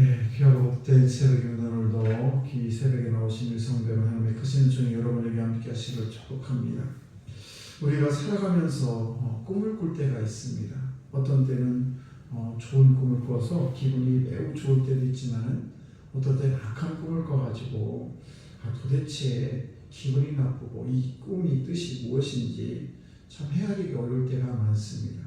귀하고 복된 새벽입니다. 오늘도 이 새벽에 나오신 성대로 하나님의 크신 중에 여러분에게 함께 하시기를 축복합니다. 우리가 살아가면서 꿈을 꿀 때가 있습니다. 어떤 때는 좋은 꿈을 꾸어서 기분이 매우 좋을 때도 있지만 어떤 때는 악한 꿈을 꿔가지고 도대체 기분이 나쁘고 이 꿈이 뜻이 무엇인지 참 헤아리기 어려울 때가 많습니다.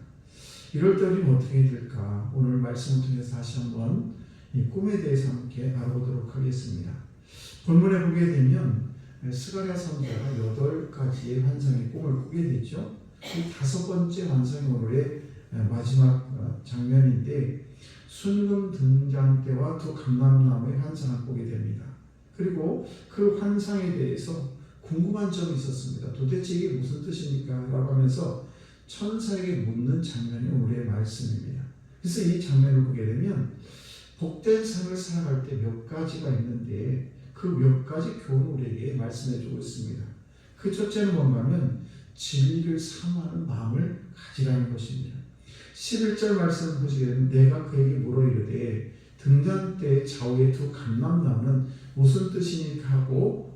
이럴 때 우리는 어떻게 해야 될까? 오늘 말씀을 통해서 다시 한번 이 꿈에 대해서 함께 알아보도록 하겠습니다. 본문에 보게 되면 스가랴 선지자가 8가지의 환상의 꿈을 꾸게 되죠. 이 5번째 환상이 오늘의 마지막 장면인데 순금 등장 때와 두 감람나무의 환상을 보게 됩니다. 그리고 그 환상에 대해서 궁금한 점이 있었습니다. 도대체 이게 무슨 뜻입니까? 라고 하면서 천사에게 묻는 장면이 오늘의 말씀입니다. 그래서 이 장면을 보게 되면 복된 삶을 살아갈 때 몇 가지가 있는데 그 몇 가지 교훈을 우리에게 말씀해 주고 있습니다. 그 첫째는 뭔가 하면 진리를 사모하는 마음을 가지라는 것입니다. 11절 말씀을 보시게 되면 내가 그에게 물어 이르되 등잔 때 좌우의 두 감람나무는 무슨 뜻이니까 하고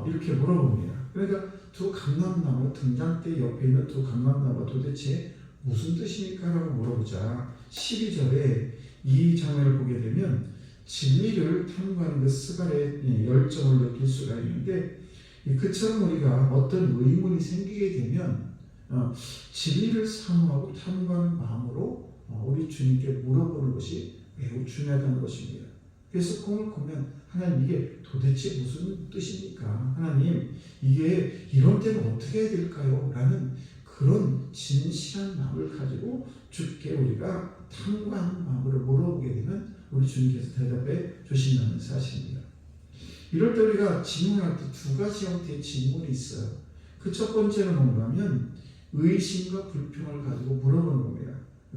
이렇게 물어봅니다. 그러니까 두 감람나무 등잔 때 옆에 있는 두 감람나무가 도대체 무슨 뜻입니까? 라고 물어보자 12절에 이 장면을 보게 되면 진리를 탐구하는 그 스가랴의 열정을 느낄 수가 있는데 그처럼 우리가 어떤 의문이 생기게 되면 진리를 사모하고 탐구하는 마음으로 우리 주님께 물어보는 것이 매우 중요하다는 것입니다. 그래서 꿈을 꾸면 하나님 이게 도대체 무슨 뜻입니까? 하나님 이게 이런 때는 어떻게 해야 될까요? 라는 그런 진실한 마음을 가지고 주께 우리가 탐구하는 마음으로 물어보게 되면 우리 주님께서 대답해 주신다는 사실입니다. 이럴 때 우리가 질문할 때 2가지 형태의 질문이 있어요. 그 첫 번째는 뭔가 하면 의심과 불평을 가지고 물어보는 겁니다.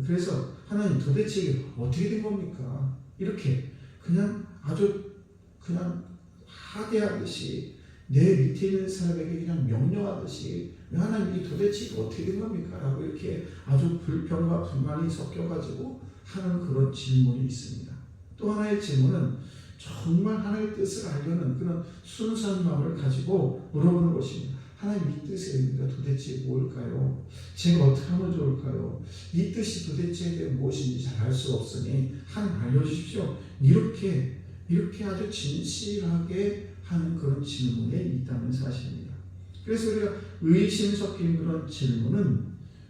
그래서 하나님 도대체 이게 어떻게 된 겁니까? 이렇게 그냥 아주 그냥 하대하듯이 내 밑에 있는 사람에게 그냥 명령하듯이 하나님 이 도대체 어떻게 된 겁니까? 라고 이렇게 아주 불평과 불만이 섞여가지고 하는 그런 질문이 있습니다. 또 하나의 질문은 정말 하나님의 뜻을 알려는 그런 순수한 마음을 가지고 물어보는 것입니다. 하나님 이 뜻이 도대체 뭘까요? 제가 어떻게 하면 좋을까요? 이 뜻이 도대체 무엇인지 잘 알 수 없으니 하나님 알려주십시오. 이렇게 아주 진실하게 하는 그런 질문에 있다는 사실입니다. 그래서 우리가 의심 섞인 그런 질문은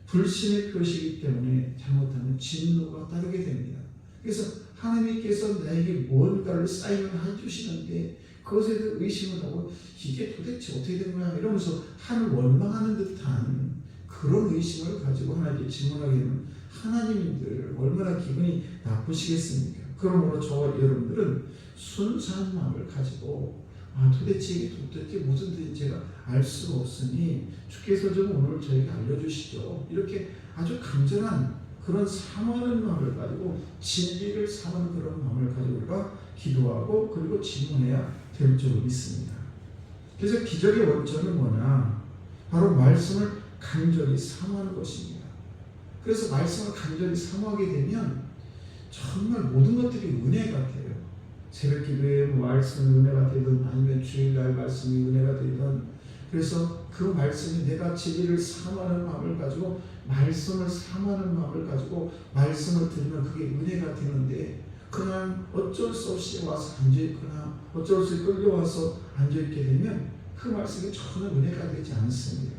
불신의 표시이기 때문에 잘못하면 진노가 따르게 됩니다. 그래서 하나님께서 나에게 뭔가를 사인을 해주시는데 그것에 대해 의심을 하고 이게 도대체 어떻게 된 거야? 이러면서 하나님을 원망하는 듯한 그런 의심을 가지고 하나님께 질문하게 되면 하나님들 얼마나 기분이 나쁘시겠습니까? 그러므로 저와 여러분들은 순수한 마음을 가지고 도대체 이게 무슨 뜻인지 제가 알 수가 없으니 주께서 좀 오늘 저에게 알려주시죠. 이렇게 아주 간절한 그런 사모하는 마음을 가지고 진리를 사모하는 그런 마음을 가지고 우리가 기도하고 그리고 질문해야 될 줄 믿습니다. 그래서 기적의 원천은 뭐냐? 바로 말씀을 간절히 사모하는 것입니다. 그래서 말씀을 간절히 사모하게 되면 정말 모든 것들이 은혜 같아요. 새벽 기도에 말씀이 은혜가 되든 아니면 주일날 말씀이 은혜가 되든 그래서 그 말씀이 내가 진리를 사모하는 마음을 가지고 말씀을 사모하는 마음을 가지고 말씀을 들으면 그게 은혜가 되는데 그냥 어쩔 수 없이 와서 앉아있거나 어쩔 수 없이 끌려와서 앉아있게 되면 그 말씀이 전혀 은혜가 되지 않습니다.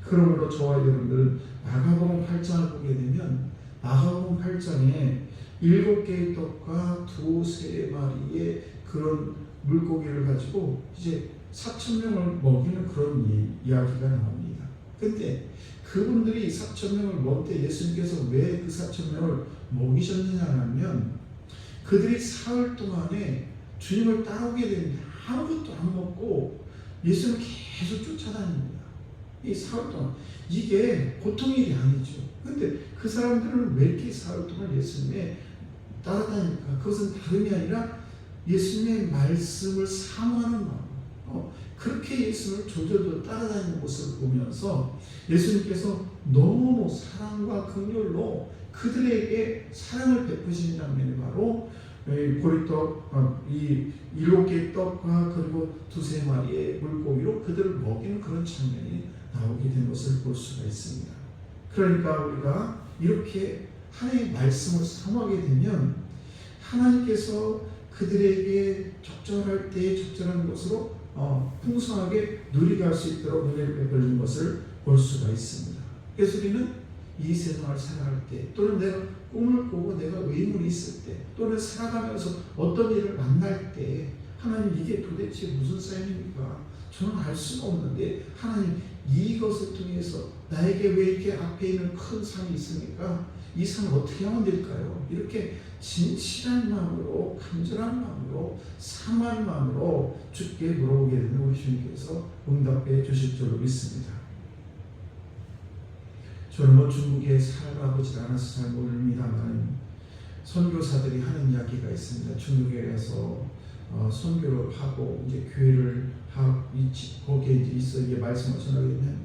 그러므로 저와 여러분들은 마가복음 8장을 보게 되면 마가복음 8장에 7개의 떡과 2-3마리의 그런 물고기를 가지고 이제 4,000명을 먹이는 그런 이야기가 나옵니다. 근데 그분들이 4,000명을 먹을 때 예수님께서 왜 그 4,000명을 먹이셨느냐 하면 그들이 사흘 동안에 주님을 따라오게 되는데 아무것도 안 먹고 예수님을 계속 쫓아다닙니다. 이 사흘 동안 이게 보통 일이 아니죠. 근데 그 사람들은 왜 이렇게 사흘 동안 예수님의 따라다닙니까? 그것은 다름이 아니라 예수님의 말씀을 사모하는 마음. 그렇게 예수님을 조절로 따라다니는 모습을 보면서 예수님께서 너무 사랑과 긍휼로 그들에게 사랑을 베푸시는 장면이 바로 보리떡, 이 7개의 떡과 그리고 2-3마리의 물고기로 그들을 먹이는 그런 장면이 나오게 된 것을 볼 수가 있습니다. 그러니까 우리가 이렇게 하나님의 말씀을 사모하게 되면 하나님께서 그들에게 적절할 때 적절한 것으로 풍성하게 누리게 할 수 있도록 은혜를 베풀는 것을 볼 수가 있습니다. 그래서 우리는 이 세상을 살아갈 때, 또는 내가 꿈을 꾸고 내가 의문이 있을 때, 또는 살아가면서 어떤 일을 만날 때, 하나님 이게 도대체 무슨 사연입니까? 저는 알 수가 없는데 하나님 이것을 통해서 나에게 왜 이렇게 앞에 있는 큰 산이 있습니까? 이 산을 어떻게 하면 될까요? 이렇게 진실한 마음으로, 간절한 마음으로, 사모하는 마음으로 주께 물어보게 되는 우리 주님께서 응답해 주실 줄로 믿습니다. 저는 중국에 살아보지 않아서 잘 모릅니다만 선교사들이 하는 이야기가 있습니다. 중국에 가서 선교를 하고 이제 교회를 거기에 이제 있어 이게 말씀을 전하게 되면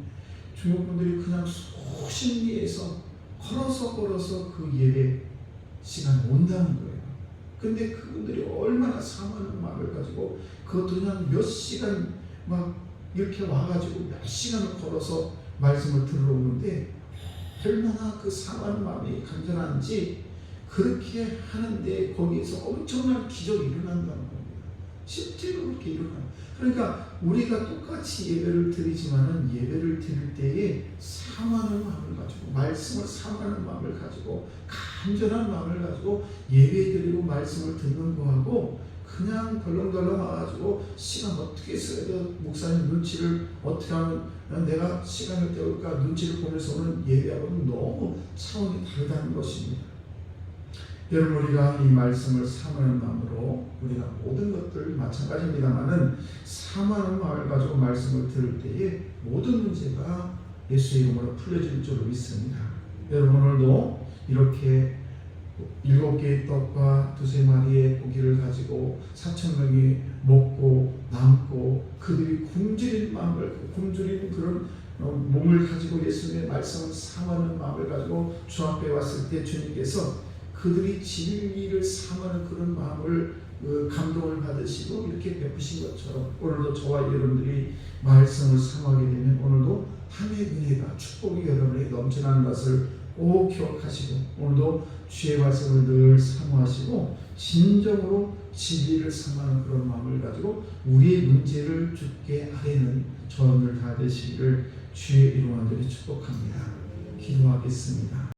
중국 분들이 그냥 수십 리에서 걸어서 그 예배 시간 온다는 거예요. 근데 그분들이 얼마나 사모하는 마음을 가지고 그것도 그냥 몇 시간 막 이렇게 와가지고 몇 시간을 걸어서 말씀을 들으러 오는데 얼마나 그 사모하는 마음이 간절한지 그렇게 하는데 거기에서 엄청난 기적이 일어난다는 겁니다. 실제로 그렇게 일어나요. 그러니까 우리가 똑같이 예배를 드리지만은 예배를 드릴 때에 사모하는 마음을 가지고 말씀을 사모하는 마음을 가지고 간절한 마음을 가지고 예배 드리고 말씀을 듣는 거하고 그냥 덜렁덜렁 와가지고 시간 어떻게 써야 돼? 목사님 눈치를 어떻게 하면 내가 시간을 때울까 눈치를 보면서 오는 예배하고는 너무 차원이 다르다는 것입니다. 여러분 우리가 이 말씀을 사모하는 마음으로 우리가 모든 것들 마찬가지입니다만은 사모하는 마음을 가지고 말씀을 들을 때에 모든 문제가 예수의 이름으로 풀려질 줄로 믿습니다. 여러분 오늘도 이렇게 7개의 떡과 2-3마리의 고기를 가지고 4,000명이 먹고 남고 그들이 굶주린 그런 몸을 가지고 예수님의 말씀을 사모하는 마음을 가지고 주 앞에 왔을 때 주님께서 그들이 진리를 사모하는 그런 마음을 감동을 받으시고 이렇게 베푸신 것처럼 오늘도 저와 여러분들이 말씀을 사모하게 되면 오늘도 하나님의 은혜가 축복이 여러분에게 넘쳐나는 것을 꼭 기억하시고 오늘도 주의 말씀을 늘 사모하시고 진정으로 진리를 사모하는 그런 마음을 가지고 우리의 문제를 주께 아뢰는 저를 다 되시기를 주의 이름으로 축복합니다. 기도하겠습니다.